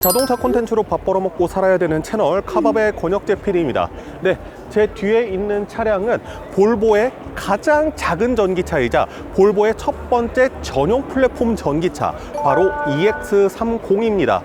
자동차 콘텐츠로 밥 벌어먹고 살아야 되는 채널 카밥의 권혁재 PD입니다. 네, 제 뒤에 있는 차량은 볼보의 가장 작은 전기차이자 볼보의 첫 번째 전용 플랫폼 전기차, 바로 EX30입니다.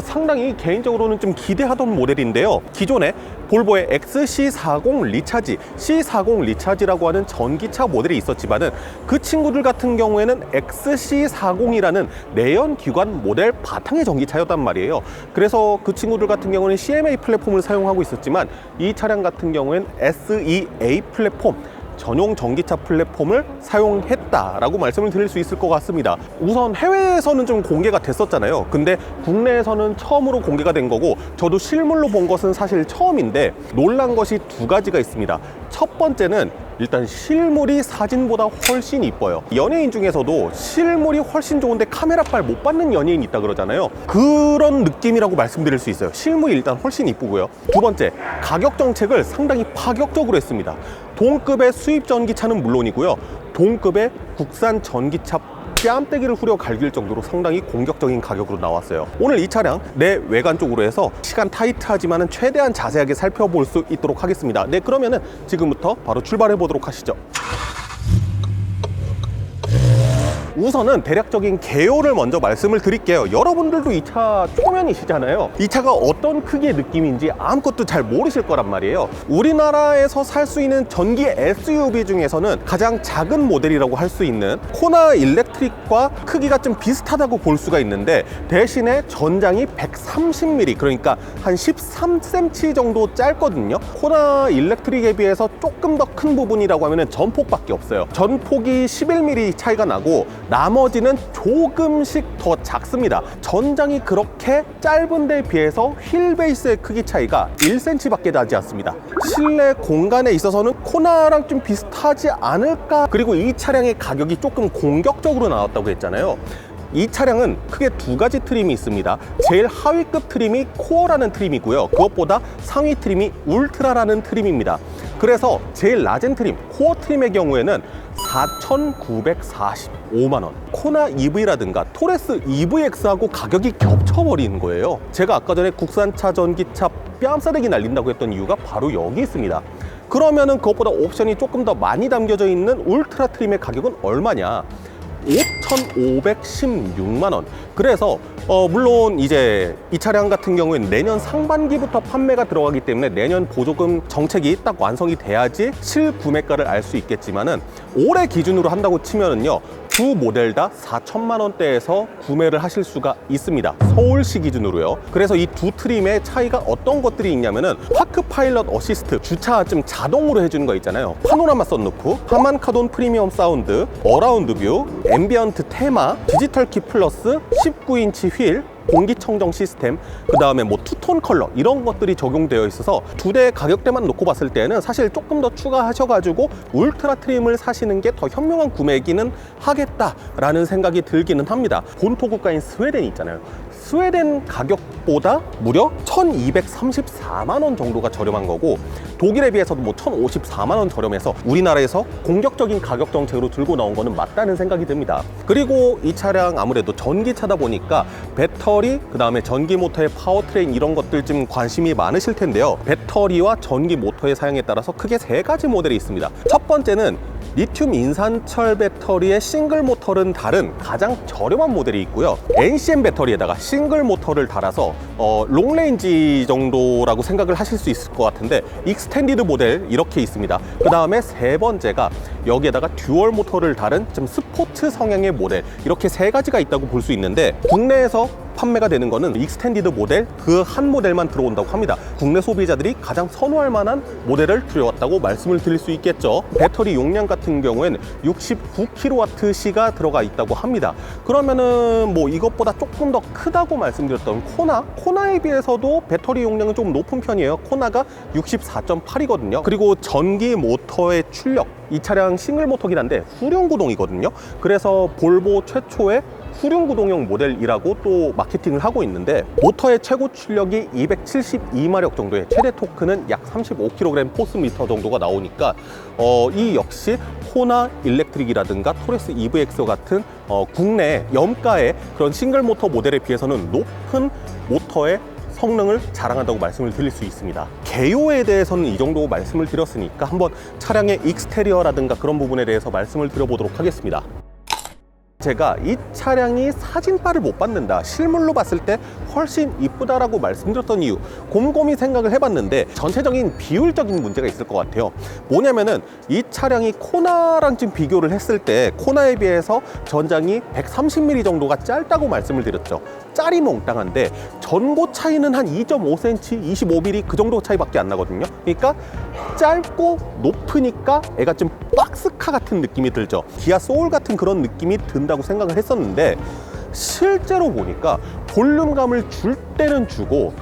상당히 개인적으로는 좀 기대하던 모델인데요. 기존에 볼보의 XC40 리차지, C40 리차지라고 하는 전기차 모델이 있었지만은 그 친구들 같은 경우에는 XC40이라는 내연기관 모델 바탕의 전기차였단 말이에요. 그래서 그 친구들 같은 경우는 CMA 플랫폼을 사용하고 있었지만 이 차량 같은 경우에는 SEA 플랫폼, 전용 전기차 플랫폼을 사용했다라고 말씀을 드릴 수 있을 것 같습니다. 우선 해외에서는 좀 공개가 됐었잖아요. 근데 국내에서는 처음으로 공개가 된 거고, 저도 실물로 본 것은 사실 처음인데 놀란 것이 두 가지가 있습니다. 첫 번째는 일단 실물이 사진보다 훨씬 이뻐요. 연예인 중에서도 실물이 훨씬 좋은데 카메라빨 못 받는 연예인이 있다 그러잖아요. 그런 느낌이라고 말씀드릴 수 있어요. 실물이 일단 훨씬 이쁘고요. 두 번째, 가격 정책을 상당히 파격적으로 했습니다. 동급의 수입 전기차는 물론이고요, 동급의 국산 전기차 뺨때기를 후려 갈길 정도로 상당히 공격적인 가격으로 나왔어요. 오늘 이 차량 내 외관 쪽으로 해서 시간 타이트하지만은 최대한 자세하게 살펴볼 수 있도록 하겠습니다. 네, 그러면은 지금부터 바로 출발해 보도록 하시죠. 우선은 대략적인 개요를 먼저 말씀을 드릴게요. 여러분들도 이 차 초면이시잖아요. 이 차가 어떤 크기의 느낌인지 아무것도 잘 모르실 거란 말이에요. 우리나라에서 살 수 있는 전기 SUV 중에서는 가장 작은 모델이라고 할 수 있는 코나 일렉트릭과 크기가 좀 비슷하다고 볼 수가 있는데, 대신에 전장이 130mm, 그러니까 한 13cm 정도 짧거든요. 코나 일렉트릭에 비해서 조금 더 큰 부분이라고 하면 전폭밖에 없어요. 전폭이 11mm 차이가 나고 나머지는 조금씩 더 작습니다. 전장이 그렇게 짧은 데 비해서 휠 베이스의 크기 차이가 1cm 밖에 나지 않습니다. 실내 공간에 있어서는 코나랑 좀 비슷하지 않을까. 그리고 이 차량의 가격이 조금 공격적으로 나왔다고 했잖아요. 이 차량은 크게 두 가지 트림이 있습니다. 제일 하위급 트림이 코어라는 트림이고요, 그것보다 상위 트림이 울트라라는 트림입니다. 그래서 제일 낮은 트림, 코어 트림의 경우에는 4,945만원. 코나 EV라든가 토레스 EVX하고 가격이 겹쳐버리는 거예요. 제가 아까 전에 국산차 전기차 뺨싸대기 날린다고 했던 이유가 바로 여기 있습니다. 그러면은 그것보다 옵션이 조금 더 많이 담겨져 있는 울트라 트림의 가격은 얼마냐? 5,516만원. 그래서 물론 이제 이 차량 같은 경우에는 내년 상반기부터 판매가 들어가기 때문에 내년 보조금 정책이 딱 완성이 돼야지 실구매가를 알 수 있겠지만은, 올해 기준으로 한다고 치면은요, 두 모델 다 4천만원대에서 구매를 하실 수가 있습니다. 서울시 기준으로요. 그래서 이 두 트림의 차이가 어떤 것들이 있냐면은, 파크 파일럿 어시스트, 주차 좀 자동으로 해주는 거 있잖아요. 파노라마 썬루프, 하만 카돈 프리미엄 사운드, 어라운드 뷰, 앰비언트 테마, 디지털 키 플러스, 19인치 휠, 공기청정 시스템, 그 다음에 뭐 투톤 컬러, 이런 것들이 적용되어 있어서 두 대의 가격대만 놓고 봤을 때는 사실 조금 더 추가하셔가지고 울트라 트림을 사시는 게 더 현명한 구매이기는 하겠다라는 생각이 들기는 합니다. 본토 국가인 스웨덴 있잖아요. 스웨덴 가격보다 무려 1,234만원 정도가 저렴한 거고, 독일에 비해서도 뭐 1,054만원 저렴해서 우리나라에서 공격적인 가격 정책으로 들고 나온 거는 맞다는 생각이 듭니다. 그리고 이 차량 아무래도 전기차다 보니까 배터리, 그 다음에 전기 모터의 파워트레인, 이런 것들 좀 관심이 많으실 텐데요. 배터리와 전기 모터의 사용에 따라서 크게 세 가지 모델이 있습니다. 첫 번째는 리튬 인산철 배터리의 싱글 모터는 다른 가장 저렴한 모델이 있고요, NCM 배터리에다가 싱글 모터를 달아서 롱레인지 정도라고 생각을 하실 수 있을 것 같은데, 익스텐디드 모델 이렇게 있습니다. 그 다음에 세 번째가 여기에다가 듀얼 모터를 달은 좀 스포츠 성향의 모델, 이렇게 세 가지가 있다고 볼 수 있는데, 국내에서 판매가 되는 거는 익스텐디드 모델 그 한 모델만 들어온다고 합니다. 국내 소비자들이 가장 선호할 만한 모델을 들여왔다고 말씀을 드릴 수 있겠죠. 배터리 용량 같은 경우에는 69kWh가 들어가 있다고 합니다. 그러면은 뭐 이것보다 조금 더 크다고 말씀드렸던 코나에 비해서도 배터리 용량은 좀 높은 편이에요. 코나가 64.8이거든요. 그리고 전기 모터의 출력, 이 차량 싱글 모터긴 한데 후륜 구동이거든요. 그래서 볼보 최초의 후륜 구동형 모델이라고 또 마케팅을 하고 있는데, 모터의 최고 출력이 272마력 정도의 최대 토크는 약 35kg 포스미터 정도가 나오니까 이 역시 코나 일렉트릭이라든가 토레스 EVX 같은 국내 염가의 그런 싱글 모터 모델에 비해서는 높은 모터 캐릭터의 성능을 자랑한다고 말씀을 드릴 수 있습니다. 개요에 대해서는 이 정도 말씀을 드렸으니까 한번 차량의 익스테리어라든가 그런 부분에 대해서 말씀을 드려보도록 하겠습니다. 제가 이 차량이 사진빨을 못 받는다, 실물로 봤을 때 훨씬 이쁘다라고 말씀드렸던 이유, 곰곰이 생각을 해봤는데 전체적인 비율적인 문제가 있을 것 같아요. 뭐냐면은 이 차량이 코나랑 지금 비교를 했을 때 코나에 비해서 전장이 130mm 정도가 짧다고 말씀을 드렸죠. 짤이 몽땅한데 전고 차이는 한 2.5cm, 25mm 그 정도 차이밖에 안 나거든요. 그러니까 짧고 높으니까 애가 좀 박스카 같은 느낌이 들죠. 기아 소울 같은 그런 느낌이 든다고 생각을 했었는데 실제로 보니까 볼륨감을 줄 때는 주고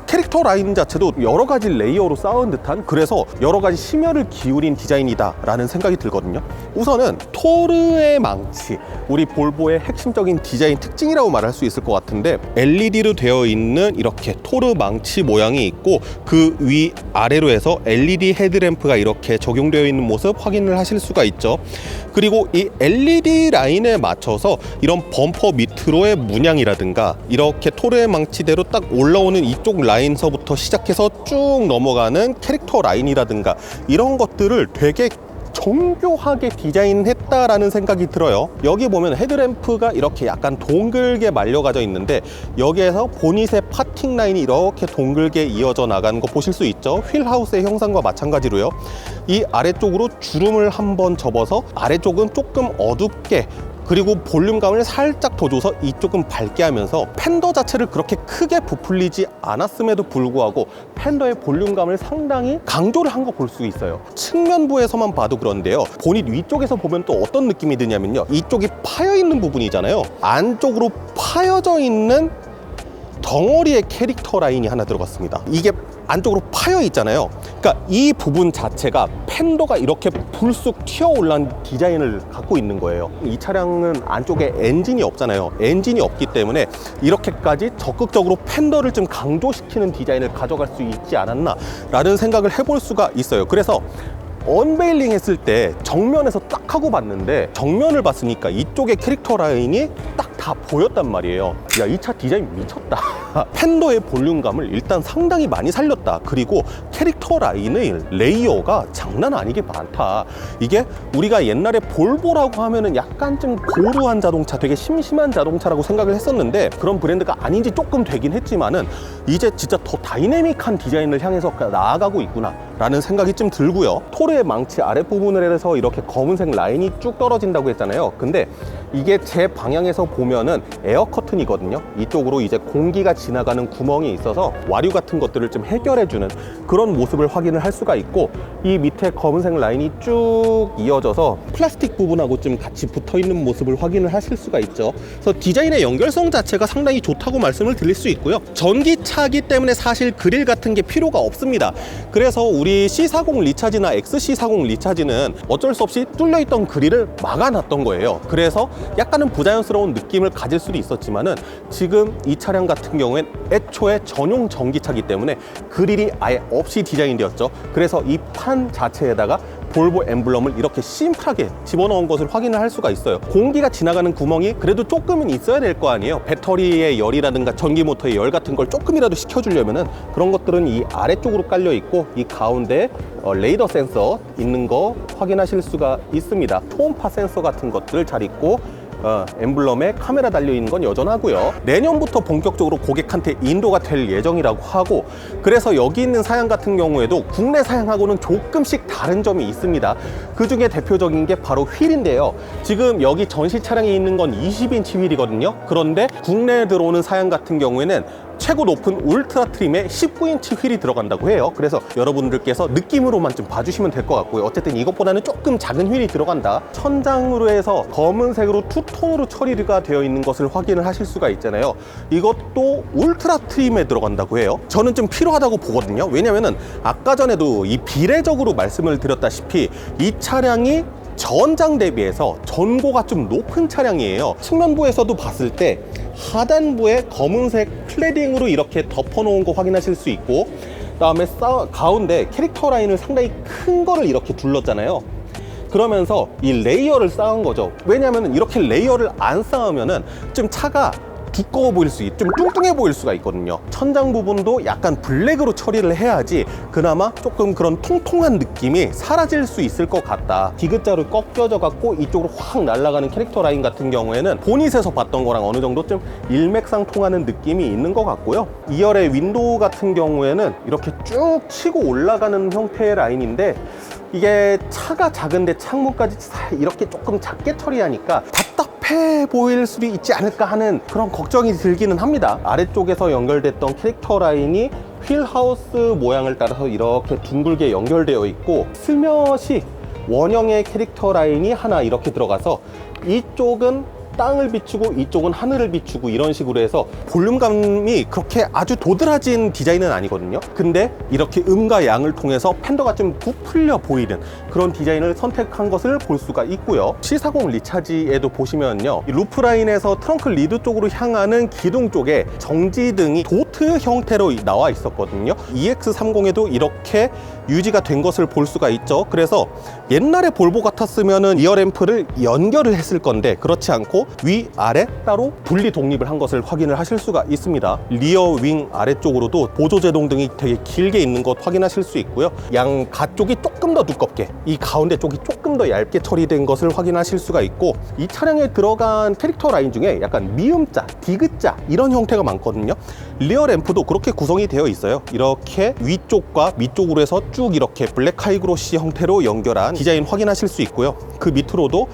캐릭터 라인 자체도 여러 가지 레이어로 쌓은 듯한, 그래서 여러 가지 심혈을 기울인 디자인이다 라는 생각이 들거든요. 우선은 토르의 망치, 우리 볼보의 핵심적인 디자인 특징이라고 말할 수 있을 것 같은데 LED로 되어 있는 이렇게 토르 망치 모양이 있고 그 위 아래로 해서 LED 헤드램프가 이렇게 적용되어 있는 모습 확인을 하실 수가 있죠. 그리고 이 LED 라인에 맞춰서 이런 범퍼 밑으로의 문양이라든가 이렇게 토르의 망치대로 딱 올라오는 이쪽 라인서부터 시작해서 쭉 넘어가는 캐릭터 라인이라든가 이런 것들을 되게 정교하게 디자인했다라는 생각이 들어요. 여기 보면 헤드램프가 이렇게 약간 동글게 말려가져 있는데 여기에서 보닛의 파팅 라인이 이렇게 동글게 이어져 나가는 거 보실 수 있죠. 휠하우스의 형상과 마찬가지로요. 이 아래쪽으로 주름을 한번 접어서 아래쪽은 조금 어둡게, 그리고 볼륨감을 살짝 더 줘서 이쪽은 밝게 하면서 팬더 자체를 그렇게 크게 부풀리지 않았음에도 불구하고 팬더의 볼륨감을 상당히 강조를 한 거 볼 수 있어요. 측면부에서만 봐도 그런데요, 보닛 위쪽에서 보면 또 어떤 느낌이 드냐면요, 이쪽이 파여 있는 부분이잖아요. 안쪽으로 파여져 있는 덩어리의 캐릭터 라인이 하나 들어갔습니다. 이게 안쪽으로 파여 있잖아요. 그러니까 이 부분 자체가 팬더가 이렇게 불쑥 튀어 올라온 디자인을 갖고 있는 거예요. 이 차량은 안쪽에 엔진이 없잖아요. 엔진이 없기 때문에 이렇게까지 적극적으로 팬더를 좀 강조시키는 디자인을 가져갈 수 있지 않았나 라는 생각을 해볼 수가 있어요. 그래서 언베일링 했을 때 정면에서 딱 하고 봤는데 정면을 봤으니까 이쪽에 캐릭터 라인이 딱 다 보였단 말이에요. 야, 이 차 디자인 미쳤다. 팬더의 볼륨감을 일단 상당히 많이 살렸다. 그리고 캐릭터 라인의 레이어가 장난 아니게 많다. 이게 우리가 옛날에 볼보라고 하면은 약간 좀 고루한 자동차, 되게 심심한 자동차라고 생각을 했었는데 그런 브랜드가 아닌지 조금 되긴 했지만은 이제 진짜 더 다이내믹한 디자인을 향해서 나아가고 있구나 라는 생각이 좀 들고요. 토르의 망치 아랫부분을 해서 이렇게 검은색 라인이 쭉 떨어진다고 했잖아요. 근데 이게 제 방향에서 보면은 에어 커튼이거든요. 이쪽으로 이제 공기가 지나가는 구멍이 있어서 와류 같은 것들을 좀 해결해주는 그런 모습을 확인을 할 수가 있고, 이 밑에 검은색 라인이 쭉 이어져서 플라스틱 부분하고 좀 같이 붙어 있는 모습을 확인을 하실 수가 있죠. 그래서 디자인의 연결성 자체가 상당히 좋다고 말씀을 드릴 수 있고요. 전기차기 때문에 사실 그릴 같은 게 필요가 없습니다. 그래서 우리 C40 리차지나 XC40 리차지는 어쩔 수 없이 뚫려있던 그릴을 막아놨던 거예요. 그래서 약간은 부자연스러운 느낌을 가질 수도 있었지만은 지금 이 차량 같은 경우엔 애초에 전용 전기차기 때문에 그릴이 아예 없이 디자인되었죠. 그래서 이 판 자체에다가 볼보 엠블럼을 이렇게 심플하게 집어넣은 것을 확인을 할 수가 있어요. 공기가 지나가는 구멍이 그래도 조금은 있어야 될 거 아니에요. 배터리의 열이라든가 전기 모터의 열 같은 걸 조금이라도 식혀주려면은 그런 것들은 이 아래쪽으로 깔려 있고 이 가운데 레이더 센서 있는 거 확인하실 수가 있습니다. 초음파 센서 같은 것들 잘 있고 엠블럼에 카메라 달려있는 건 여전하고요. 내년부터 본격적으로 고객한테 인도가 될 예정이라고 하고, 그래서 여기 있는 사양 같은 경우에도 국내 사양하고는 조금씩 다른 점이 있습니다. 그 중에 대표적인 게 바로 휠인데요. 지금 여기 전시 차량에 있는 건 20인치 휠이거든요. 그런데 국내에 들어오는 사양 같은 경우에는 최고 높은 울트라 트림에 19인치 휠이 들어간다고 해요. 그래서 여러분들께서 느낌으로만 좀 봐주시면 될 것 같고요. 어쨌든 이것보다는 조금 작은 휠이 들어간다. 천장으로 해서 검은색으로 투톤으로 처리가 되어 있는 것을 확인을 하실 수가 있잖아요. 이것도 울트라 트림에 들어간다고 해요. 저는 좀 필요하다고 보거든요. 왜냐면은 아까 전에도 이 비례적으로 말씀을 드렸다시피 이 차량이 전장 대비해서 전고가 좀 높은 차량이에요. 측면부에서도 봤을 때 하단부에 검은색 클레딩으로 이렇게 덮어놓은 거 확인하실 수 있고, 그다음에 가운데 캐릭터 라인을 상당히 큰 거를 이렇게 둘렀잖아요. 그러면서 이 레이어를 쌓은 거죠. 왜냐하면 이렇게 레이어를 안 쌓으면은 좀 차가 두꺼워 보일 수 좀 뚱뚱해 보일 수가 있거든요. 천장 부분도 약간 블랙으로 처리를 해야지 그나마 조금 그런 통통한 느낌이 사라질 수 있을 것 같다. 디귿자로 꺾여져 갖고 이쪽으로 확 날아가는 캐릭터 라인 같은 경우에는 보닛에서 봤던 거랑 어느 정도 좀 일맥상통하는 느낌이 있는 것 같고요. 2열의 윈도우 같은 경우에는 이렇게 쭉 치고 올라가는 형태의 라인인데, 이게 차가 작은데 창문까지 이렇게 조금 작게 처리하니까 답답해 보일 수도 있지 않을까 하는 그런 걱정이 들기는 합니다. 아래쪽에서 연결됐던 캐릭터 라인이 휠하우스 모양을 따라서 이렇게 둥글게 연결되어 있고, 슬며시 원형의 캐릭터 라인이 하나 이렇게 들어가서 이쪽은 땅을 비추고 이쪽은 하늘을 비추고 이런 식으로 해서 볼륨감이 그렇게 아주 도드라진 디자인은 아니거든요. 근데 이렇게 음과 양을 통해서 팬더가 좀 부풀려 보이는 그런 디자인을 선택한 것을 볼 수가 있고요. C40 리차지에도 보시면요, 이 루프 라인에서 트렁크 리드 쪽으로 향하는 기둥 쪽에 정지등이 도트 형태로 나와 있었거든요. EX30에도 이렇게 유지가 된 것을 볼 수가 있죠. 그래서 옛날에 볼보 같았으면은 리어 램프를 연결을 했을 건데, 그렇지 않고 위아래 따로 분리 독립을 한 것을 확인을 하실 수가 있습니다. 리어 윙 아래쪽으로도 보조제동 등이 되게 길게 있는 것 확인하실 수 있고요. 양 가쪽이 조금 더 두껍게, 이 가운데 쪽이 조금 더 얇게 처리된 것을 확인하실 수가 있고, 이 차량에 들어간 캐릭터 라인 중에 약간 미음자, 디귿자 이런 형태가 많거든요. 리어 램프도 그렇게 구성이 되어 있어요. 이렇게 위쪽과 밑쪽으로 해서 쭉 이렇게 블랙 하이그로시 형태로 연결한 디자인 확인하실 수 있고요. 그 밑으로도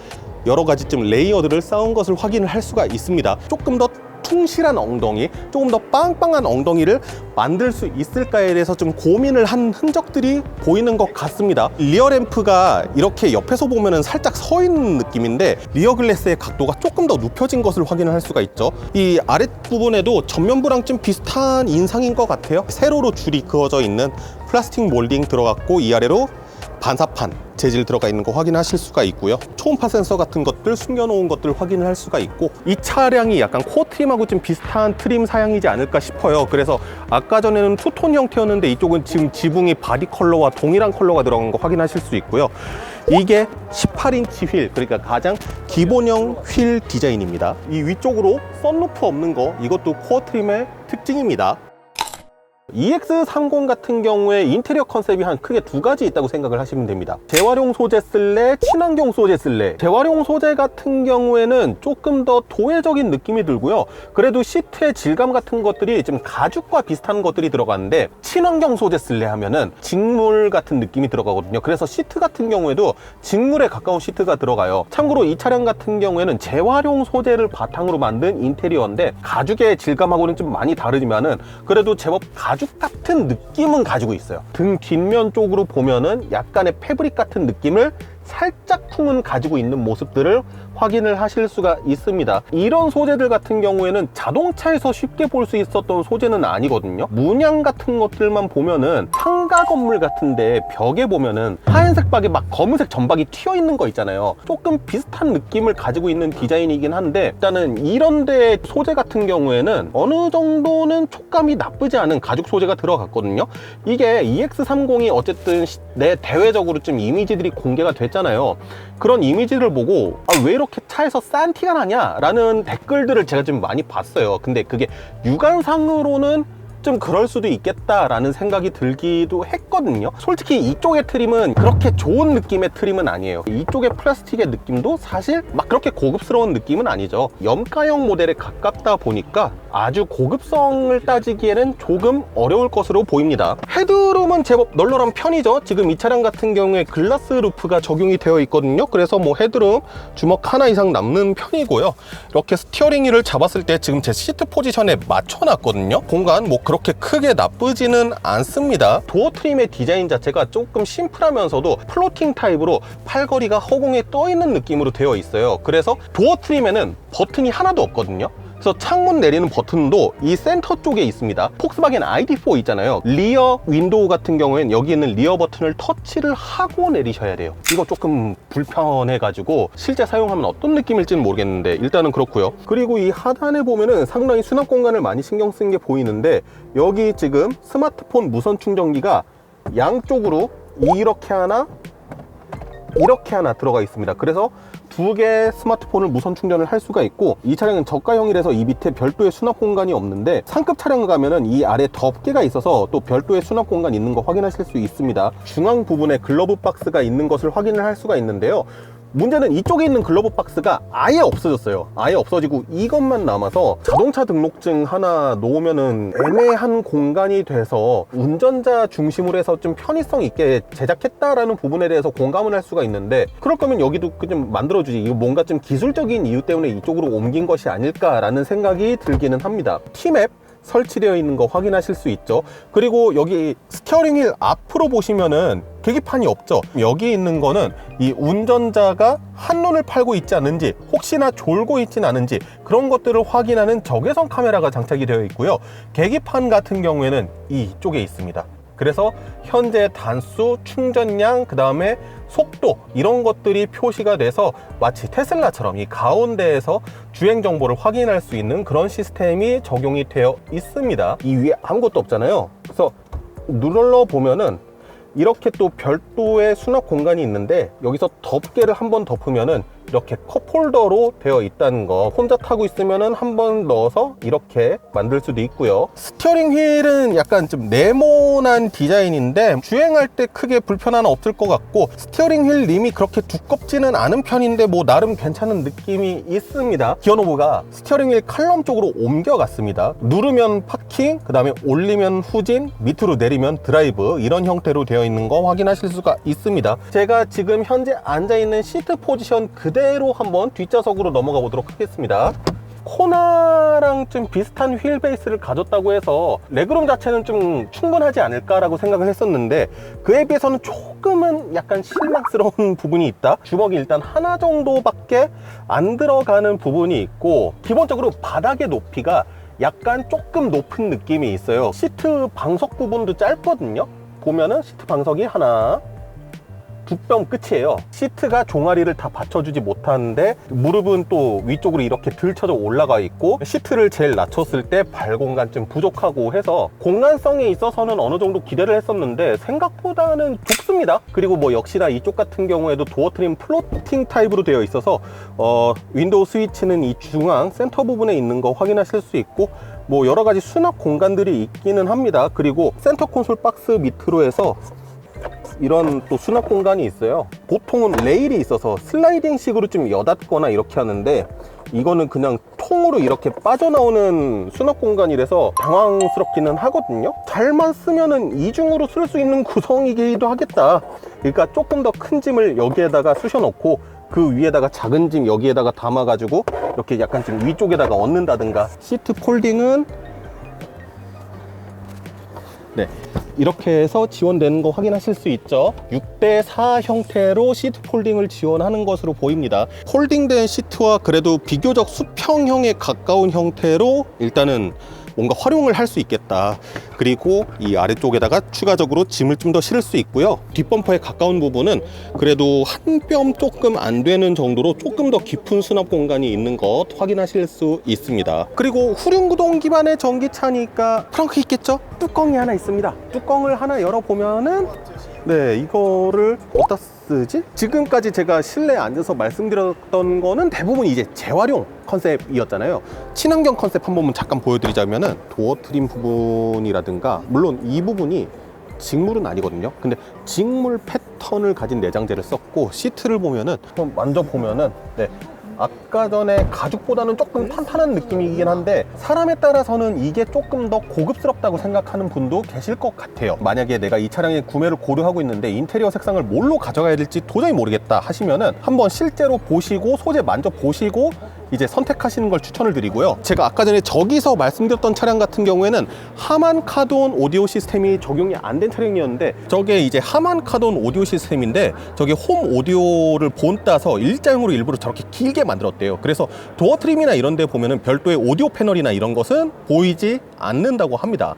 여러 가지 좀 레이어들을 쌓은 것을 확인을 할 수가 있습니다. 조금 더 퉁실한 엉덩이, 조금 더 빵빵한 엉덩이를 만들 수 있을까에 대해서 좀 고민을 한 흔적들이 보이는 것 같습니다. 리어 램프가 이렇게 옆에서 보면은 살짝 서 있는 느낌인데, 리어 글래스의 각도가 조금 더 눕혀진 것을 확인을 할 수가 있죠. 이 아랫부분에도 전면부랑 좀 비슷한 인상인 것 같아요. 세로로 줄이 그어져 있는 플라스틱 몰딩 들어갔고, 이 아래로 반사판 재질 들어가 있는 거 확인하실 수가 있고요. 초음파 센서 같은 것들 숨겨놓은 것들 확인을 할 수가 있고, 이 차량이 약간 코어 트림하고 좀 비슷한 트림 사양이지 않을까 싶어요. 그래서 아까 전에는 투톤 형태였는데 이쪽은 지금 지붕이 바디 컬러와 동일한 컬러가 들어간 거 확인하실 수 있고요. 이게 18인치 휠, 그러니까 가장 기본형 휠 디자인입니다. 이 위쪽으로 썬루프 없는 거, 이것도 코어 트림의 특징입니다. EX30 같은 경우에 인테리어 컨셉이 한 크게 두 가지 있다고 생각을 하시면 됩니다. 재활용 소재 쓸래, 친환경 소재 쓸래. 재활용 소재 같은 경우에는 조금 더 도회적인 느낌이 들고요. 그래도 시트의 질감 같은 것들이 좀 가죽과 비슷한 것들이 들어가는데, 친환경 소재 쓸래 하면은 직물 같은 느낌이 들어가거든요. 그래서 시트 같은 경우에도 직물에 가까운 시트가 들어가요. 참고로 이 차량 같은 경우에는 재활용 소재를 바탕으로 만든 인테리어인데, 가죽의 질감하고는 좀 많이 다르지만은 그래도 제법 가죽 같은 느낌은 가지고 있어요. 등 뒷면 쪽으로 보면은 약간의 패브릭 같은 느낌을 살짝 품은 가지고 있는 모습들을 확인을 하실 수가 있습니다. 이런 소재들 같은 경우에는 자동차에서 쉽게 볼 수 있었던 소재는 아니거든요. 문양 같은 것들만 보면은 상가 건물 같은데 벽에 보면은 하얀색 박에 막 검은색 점박이 튀어 있는 거 있잖아요. 조금 비슷한 느낌을 가지고 있는 디자인이긴 한데, 일단은 이런데 소재 같은 경우에는 어느 정도는 촉감이 나쁘지 않은 가죽 소재가 들어갔거든요. 이게 EX30이 어쨌든 대외적으로 좀 이미지들이 공개가 됐잖아요. 그런 이미지를 보고 왜 이렇게 차에서 싼 티가 나냐 라는 댓글들을 제가 좀 많이 봤어요. 근데 그게 육안상으로는 좀 그럴 수도 있겠다라는 생각이 들기도 했거든요. 솔직히 이쪽의 트림은 그렇게 좋은 느낌의 트림은 아니에요. 이쪽의 플라스틱의 느낌도 사실 막 그렇게 고급스러운 느낌은 아니죠. 염가형 모델에 가깝다 보니까 아주 고급성을 따지기에는 조금 어려울 것으로 보입니다. 헤드룸은 제법 널널한 편이죠. 지금 이 차량 같은 경우에 글라스 루프가 적용이 되어 있거든요. 그래서 뭐 헤드룸 주먹 하나 이상 남는 편이고요. 이렇게 스티어링 휠을 잡았을 때 지금 제 시트 포지션에 맞춰놨거든요. 공간 뭐 그렇게 크게 나쁘지는 않습니다. 도어 트림의 디자인 자체가 조금 심플하면서도 플로팅 타입으로 팔걸이가 허공에 떠 있는 느낌으로 되어 있어요. 그래서 도어 트림에는 버튼이 하나도 없거든요. 그래서 창문 내리는 버튼도 이 센터 쪽에 있습니다. 폭스바겐 ID4 있잖아요. 리어 윈도우 같은 경우에는 여기 있는 리어 버튼을 터치를 하고 내리셔야 돼요. 이거 조금 불편해가지고 실제 사용하면 어떤 느낌일지는 모르겠는데 일단은 그렇고요. 그리고 이 하단에 보면은 상당히 수납 공간을 많이 신경 쓴 게 보이는데, 여기 지금 스마트폰 무선 충전기가 양쪽으로 이렇게 하나 들어가 있습니다. 그래서 두 개 스마트폰을 무선 충전을 할 수가 있고, 이 차량은 저가형이라서 이 밑에 별도의 수납 공간이 없는데 상급 차량을 가면은 이 아래 덮개가 있어서 또 별도의 수납 공간 있는 거 확인하실 수 있습니다. 중앙 부분에 글러브 박스가 있는 것을 확인을 할 수가 있는데요. 문제는 이쪽에 있는 글러브 박스가 아예 없어졌어요. 아예 없어지고 이것만 남아서 자동차 등록증 하나 놓으면은 애매한 공간이 돼서 운전자 중심으로 해서 좀 편의성 있게 제작했다라는 부분에 대해서 공감을 할 수가 있는데, 그럴 거면 여기도 좀 만들어주지, 이거 뭔가 좀 기술적인 이유 때문에 이쪽으로 옮긴 것이 아닐까라는 생각이 들기는 합니다. T맵 설치되어 있는 거 확인하실 수 있죠. 그리고 여기 스티어링 휠 앞으로 보시면은 계기판이 없죠. 여기 있는 거는 이 운전자가 한눈을 팔고 있지 않은지, 혹시나 졸고 있진 않은지 그런 것들을 확인하는 적외선 카메라가 장착이 되어 있고요. 계기판 같은 경우에는 이쪽에 있습니다. 그래서 현재 단수, 충전량, 그 다음에 속도, 이런 것들이 표시가 돼서 마치 테슬라처럼 이 가운데에서 주행 정보를 확인할 수 있는 그런 시스템이 적용이 되어 있습니다. 이 위에 아무것도 없잖아요. 그래서 눌러 보면은 이렇게 또 별도의 수납 공간이 있는데, 여기서 덮개를 한번 덮으면은 이렇게 컵홀더로 되어 있다는 거, 혼자 타고 있으면은 한번 넣어서 이렇게 만들 수도 있고요. 스티어링 휠은 약간 좀 네모난 디자인인데 주행할 때 크게 불편함은 없을 것 같고, 스티어링 휠 림이 그렇게 두껍지는 않은 편인데 뭐 나름 괜찮은 느낌이 있습니다. 기어노브가 스티어링 휠 칼럼 쪽으로 옮겨갔습니다. 누르면 파킹, 그 다음에 올리면 후진, 밑으로 내리면 드라이브, 이런 형태로 되어 있는 거 확인하실 수가 있습니다. 제가 지금 현재 앉아있는 시트 포지션 그대로 한번 뒷좌석으로 넘어가 보도록 하겠습니다. 코나랑 좀 비슷한 휠 베이스를 가졌다고 해서 레그룸 자체는 좀 충분하지 않을까라고 생각을 했었는데, 그에 비해서는 조금은 약간 실망스러운 부분이 있다. 주먹이 일단 하나 정도밖에 안 들어가는 부분이 있고, 기본적으로 바닥의 높이가 약간 조금 높은 느낌이 있어요. 시트 방석 부분도 짧거든요. 보면은 시트 방석이 하나, 두 뼘 끝이에요. 시트가 종아리를 다 받쳐주지 못하는데 무릎은 또 위쪽으로 이렇게 들쳐져 올라가 있고, 시트를 제일 낮췄을 때 발 공간 좀 부족하고 해서 공간성에 있어서는 어느 정도 기대를 했었는데 생각보다는 좁습니다. 그리고 뭐 역시나 이쪽 같은 경우에도 도어 트림 플로팅 타입으로 되어 있어서 윈도우 스위치는 이 중앙 센터 부분에 있는 거 확인하실 수 있고, 뭐 여러 가지 수납 공간들이 있기는 합니다. 그리고 센터 콘솔 박스 밑으로 해서 이런 또 수납 공간이 있어요. 보통은 레일이 있어서 슬라이딩 식으로 좀 여닫거나 이렇게 하는데, 이거는 그냥 통으로 이렇게 빠져나오는 수납 공간이라서 당황스럽기는 하거든요. 잘만 쓰면은 이중으로 쓸 수 있는 구성이기도 하겠다. 그러니까 조금 더 큰 짐을 여기에다가 쑤셔 넣고 그 위에다가 작은 짐 여기에다가 담아 가지고 이렇게 약간 좀 위쪽에다가 얹는다든가. 시트 폴딩은 네, 이렇게 해서 지원되는 거 확인하실 수 있죠. 6대4 형태로 시트 폴딩을 지원하는 것으로 보입니다. 폴딩된 시트와 그래도 비교적 수평형에 가까운 형태로 일단은 뭔가 활용을 할 수 있겠다. 그리고 이 아래쪽에다가 추가적으로 짐을 좀 더 실을 수 있고요. 뒷범퍼에 가까운 부분은 그래도 한 뼘 조금 안 되는 정도로 조금 더 깊은 수납 공간이 있는 것 확인하실 수 있습니다. 그리고 후륜구동 기반의 전기차니까 트렁크 있겠죠? 뚜껑이 하나 있습니다. 뚜껑을 하나 열어보면은 네, 이거를 어디다 쓰지? 지금까지 제가 실내에 앉아서 말씀드렸던 거는 대부분 이제 재활용 컨셉이었잖아요. 친환경 컨셉 한 번만 잠깐 보여드리자면은 도어 트림 부분이라든가, 물론 이 부분이 직물은 아니거든요. 근데 직물 패턴을 가진 내장재를 썼고, 시트를 보면은 한번 만져보면은 네, 아까 전에 가죽보다는 조금 탄탄한 느낌이긴 한데 사람에 따라서는 이게 조금 더 고급스럽다고 생각하는 분도 계실 것 같아요. 만약에 내가 이 차량의 구매를 고려하고 있는데 인테리어 색상을 뭘로 가져가야 될지 도저히 모르겠다 하시면은 한번 실제로 보시고 소재 만져보시고 이제 선택하시는 걸 추천을 드리고요. 제가 아까 전에 저기서 말씀드렸던 차량 같은 경우에는 하만 카돈 오디오 시스템이 적용이 안 된 차량이었는데, 저게 이제 하만 카돈 오디오 시스템인데 저게 홈 오디오를 본따서 일자형으로 일부러 저렇게 길게 만들었대요. 그래서 도어 트림이나 이런 데 보면은 별도의 오디오 패널이나 이런 것은 보이지 않는다고 합니다.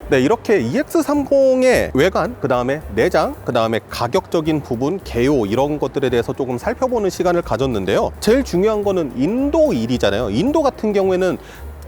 네, 이렇게 EX30의 외관, 그 다음에 내장, 그 다음에 가격적인 부분, 개요 이런 것들에 대해서 조금 살펴보는 시간을 가졌는데요. 제일 중요한 거는 인도 일이잖아요. 인도 같은 경우에는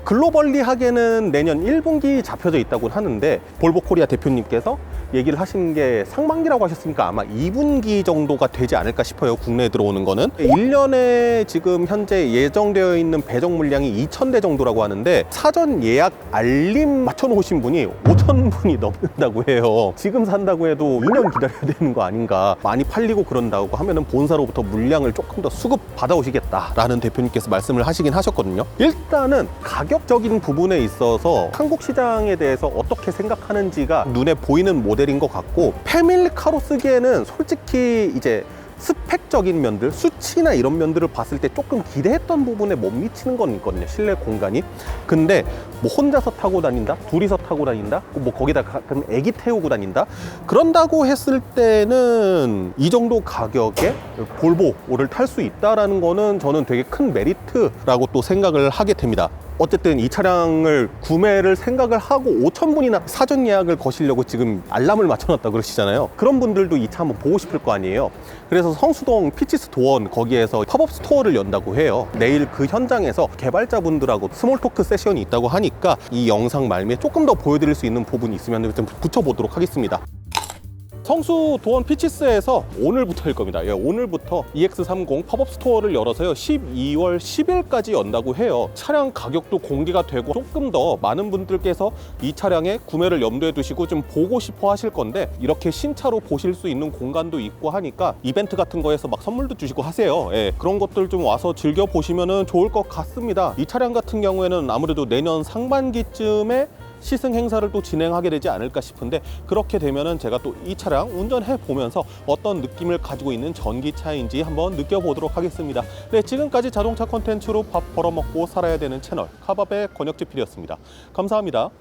글로벌리하게는 내년 1분기 잡혀져 있다고 하는데 볼보 코리아 대표님께서 얘기를 하신 게 상반기라고 하셨으니까 아마 2분기 정도가 되지 않을까 싶어요. 국내에 들어오는 거는 1년에 지금 현재 예정되어 있는 배정 물량이 2,000대 정도라고 하는데 사전 예약 알림 맞춰놓으신 분이 5,000분이 넘는다고 해요. 지금 산다고 해도 2년 기다려야 되는 거 아닌가. 많이 팔리고 그런다고 하면은 본사로부터 물량을 조금 더 수급 받아오시겠다라는 대표님께서 말씀을 하시긴 하셨거든요. 일단은 가격적인 부분에 있어서 한국 시장에 대해서 어떻게 생각하는지가 눈에 보이는 모델인 것 같고, 패밀리카로 쓰기에는 솔직히 이제 스펙적인 면들, 수치나 이런 면들을 봤을 때 조금 기대했던 부분에 못 미치는 건 있거든요, 실내 공간이. 근데 뭐 혼자서 타고 다닌다, 둘이서 타고 다닌다, 뭐 거기다 가끔 애기 태우고 다닌다, 그런다고 했을 때는 이 정도 가격에 볼보를 탈 수 있다라는 거는 저는 되게 큰 메리트라고 또 생각을 하게 됩니다. 어쨌든 이 차량을 구매를 생각을 하고 5,000분이나 사전 예약을 거시려고 지금 알람을 맞춰놨다 그러시잖아요. 그런 분들도 이 차 한번 보고 싶을 거 아니에요. 그래서 성수동 피치스 도원 거기에서 팝업 스토어를 연다고 해요. 내일 그 현장에서 개발자분들하고 스몰 토크 세션이 있다고 하니까 이 영상 말미에 조금 더 보여드릴 수 있는 부분이 있으면 좀 붙여보도록 하겠습니다. 성수 도원 피치스에서 오늘부터일 겁니다. 예, 오늘부터 EX30 팝업 스토어를 열어서요 12월 10일까지 연다고 해요. 차량 가격도 공개가 되고 조금 더 많은 분들께서 이 차량의 구매를 염두에 두시고 좀 보고 싶어 하실 건데, 이렇게 신차로 보실 수 있는 공간도 있고 하니까 이벤트 같은 거에서 막 선물도 주시고 하세요. 예, 그런 것들 좀 와서 즐겨 보시면 좋을 것 같습니다. 이 차량 같은 경우에는 아무래도 내년 상반기쯤에 시승 행사를 또 진행하게 되지 않을까 싶은데, 그렇게 되면은 제가 또 이 차량 운전해 보면서 어떤 느낌을 가지고 있는 전기차인지 한번 느껴보도록 하겠습니다. 네, 지금까지 자동차 콘텐츠로 밥 벌어먹고 살아야 되는 채널 카밥의 권혁지 PD였습니다. 감사합니다.